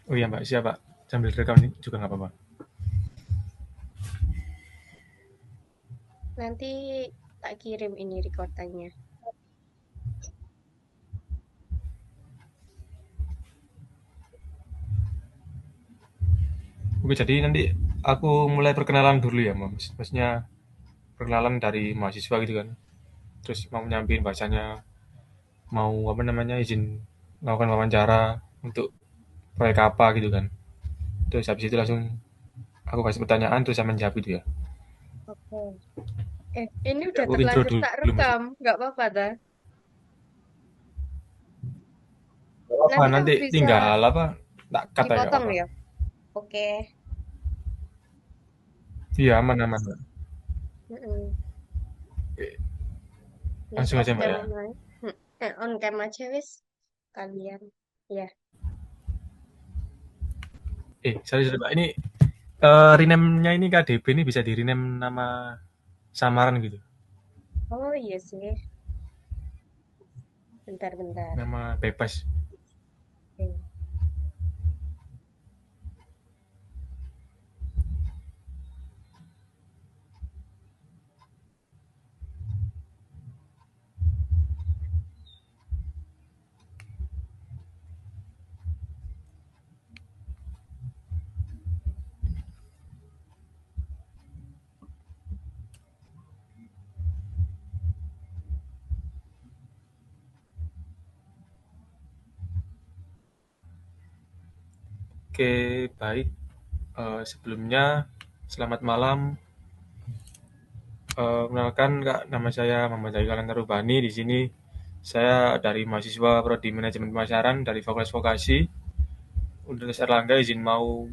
Oh iya Mbak, siap Pak. Sambil rekam ini juga nggak apa-apa. Nanti tak kirim ini rekordannya. Oke, jadi nanti aku mulai perkenalan dulu ya, Mas. Maksudnya perkenalan dari mahasiswa gitu kan. Terus mau nyampein bahasanya, mau apa namanya izin melakukan wawancara untuk proyek apa gitu kan. Terus habis itu langsung aku kasih pertanyaan terus saya menjawab gitu ya. Oke. Ini Jadi udah aku intro terlanjur tak dulu Mas. rekam, nggak apa-apa dah. Gak apa, Nanti kamu nanti bisa tinggal apa tak kata ya nggak dipotong apa. ya. Oke. Iya aman aman Mbak. Mm-mm. Oke, Ini langsung saya aja Mbak sudah ya. mulai. On cam aja wis kalian. Ya. Sorry, sorry Mbak. Ini rename-nya ini KDB ini bisa di rename nama samaran gitu. Oh iya sih. Bentar-bentar. Nama bebas. Oke. Oke, baik. Sebelumnya selamat malam. Kenalkan Kak, nama saya Muhammad Haikal Antarubani. Di sini saya dari mahasiswa Prodi Manajemen Pemasaran dari Fakultas Vokasi Universitas Erlangga, izin mau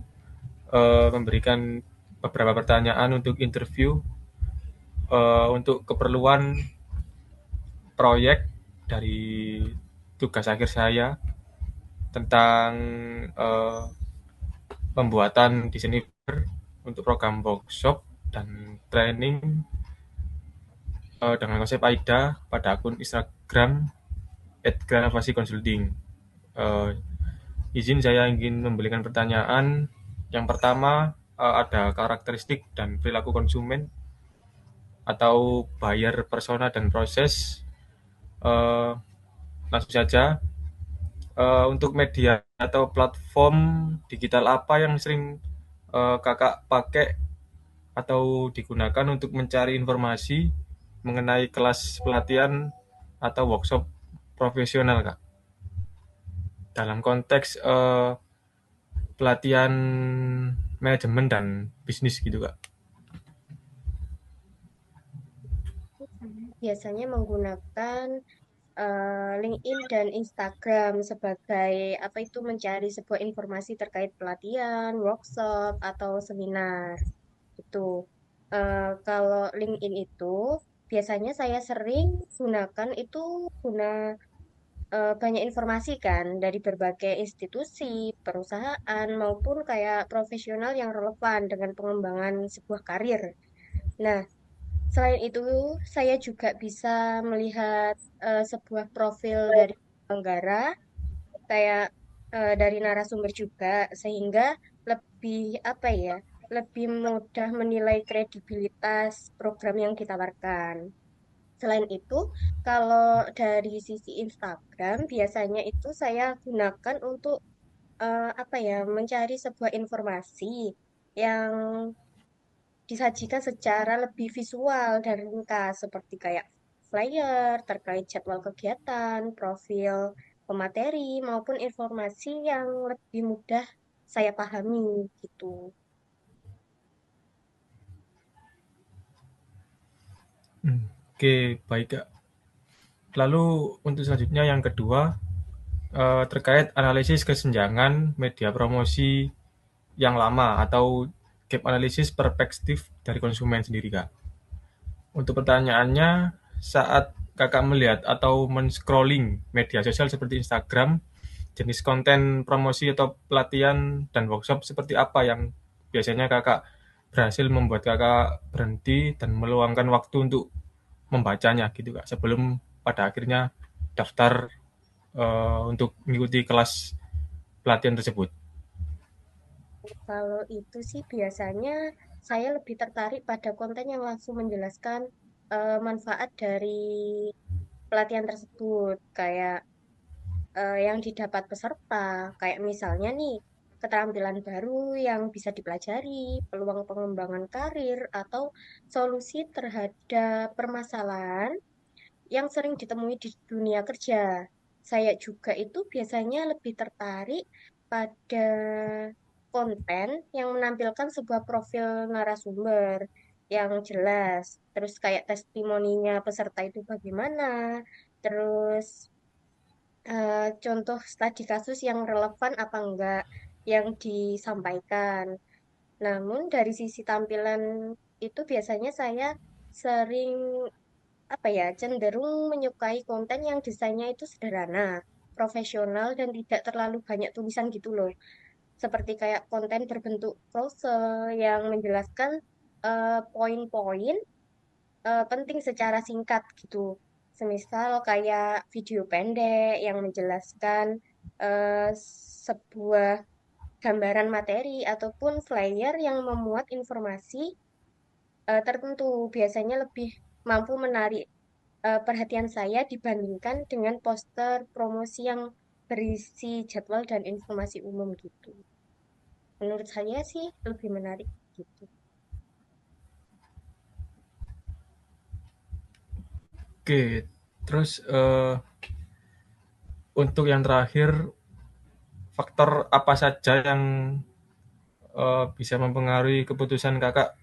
memberikan beberapa pertanyaan untuk interview untuk keperluan proyek dari tugas akhir saya tentang eh, pembuatan desain untuk program workshop dan training dengan konsep AIDA pada akun Instagram @granovasi_consulting. Eh, izin saya ingin memberikan pertanyaan. Yang pertama, ada karakteristik dan perilaku konsumen atau buyer persona dan proses. Eh, langsung saja. Untuk media atau platform digital apa yang sering kakak pakai atau digunakan untuk mencari informasi mengenai kelas pelatihan atau workshop profesional kak? Dalam konteks pelatihan manajemen dan bisnis gitu kak. Biasanya menggunakan LinkedIn dan Instagram sebagai apa itu mencari sebuah informasi terkait pelatihan, workshop atau seminar. Itu. Kalau LinkedIn itu biasanya saya sering gunakan itu guna banyak informasi kan dari berbagai institusi, perusahaan maupun kayak profesional yang relevan dengan pengembangan sebuah karir. Nah, selain itu, saya juga bisa melihat sebuah profil dari penyelenggara, kayak dari narasumber juga, sehingga lebih apa ya, lebih mudah menilai kredibilitas program yang ditawarkan. Selain itu, kalau dari sisi Instagram, biasanya itu saya gunakan untuk apa ya, mencari sebuah informasi yang disajikan secara lebih visual dan ringkas seperti kayak flyer terkait jadwal kegiatan, profil pemateri maupun informasi yang lebih mudah saya pahami gitu. Oke, baik kak. Lalu untuk selanjutnya yang kedua, terkait analisis kesenjangan media promosi yang lama atau gap analisis perspektif dari konsumen sendiri kak. Untuk pertanyaannya, saat kakak melihat atau men-scrolling media sosial seperti Instagram, jenis konten promosi atau pelatihan dan workshop seperti apa yang biasanya kakak berhasil membuat kakak berhenti dan meluangkan waktu untuk membacanya gitu kak, sebelum pada akhirnya daftar untuk mengikuti kelas pelatihan tersebut. Kalau itu sih biasanya saya lebih tertarik pada konten yang langsung menjelaskan manfaat dari pelatihan tersebut, kayak yang didapat peserta, kayak misalnya nih keterampilan baru yang bisa dipelajari, peluang pengembangan karir, atau solusi terhadap permasalahan yang sering ditemui di dunia kerja. Saya juga itu biasanya lebih tertarik pada konten yang menampilkan sebuah profil narasumber yang jelas, terus kayak testimoninya peserta itu bagaimana, terus contoh studi kasus yang relevan apa enggak yang disampaikan. Namun dari sisi tampilan itu biasanya saya sering apa ya, cenderung menyukai konten yang desainnya itu sederhana, profesional dan tidak terlalu banyak tulisan gitu loh. Seperti kayak konten berbentuk prose yang menjelaskan poin-poin penting secara singkat gitu. Semisal kayak video pendek yang menjelaskan eh, sebuah gambaran materi ataupun flyer yang memuat informasi tertentu biasanya lebih mampu menarik perhatian saya dibandingkan dengan poster promosi yang berisi jadwal dan informasi umum gitu. Menurut saya sih lebih menarik gitu. Oke, terus untuk yang terakhir, faktor apa saja yang bisa mempengaruhi keputusan kakak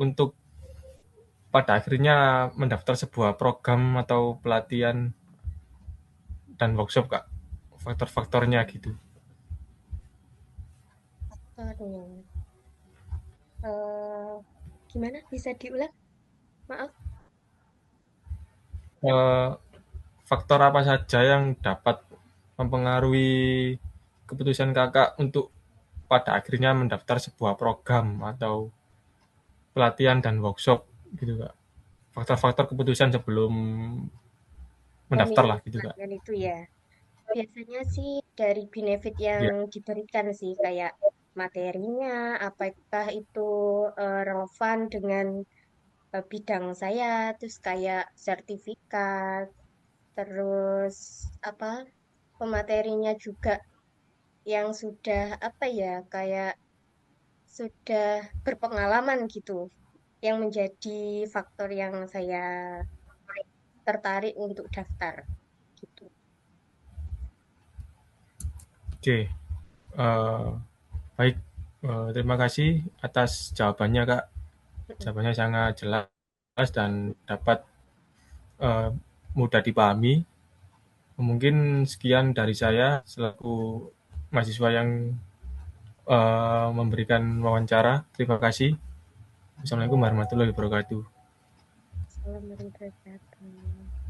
untuk pada akhirnya mendaftar sebuah program atau pelatihan dan workshop kak? Faktor-faktornya gitu. Faktornya, eh, gimana? Bisa diulang? Maaf. Eh, Faktor apa saja yang dapat mempengaruhi keputusan kakak untuk pada akhirnya mendaftar sebuah program atau pelatihan dan workshop gitu kak? Faktor-faktor keputusan sebelum mendaftar Memilih lah gitu kak. pelatihan itu ya. Biasanya sih dari benefit yang Ya, diberikan sih kayak materinya, apakah itu relevan dengan bidang saya, terus kayak sertifikat, terus apa pematerinya juga yang sudah apa ya kayak sudah berpengalaman gitu, yang menjadi faktor yang saya tertarik untuk daftar gitu. oke. Eh, Baik, terima kasih atas jawabannya kak. Jawabannya sangat jelas dan dapat eh, mudah dipahami. Mungkin sekian dari saya selaku mahasiswa yang memberikan wawancara. Terima kasih. Assalamualaikum warahmatullahi wabarakatuh. Salam dari Derajat.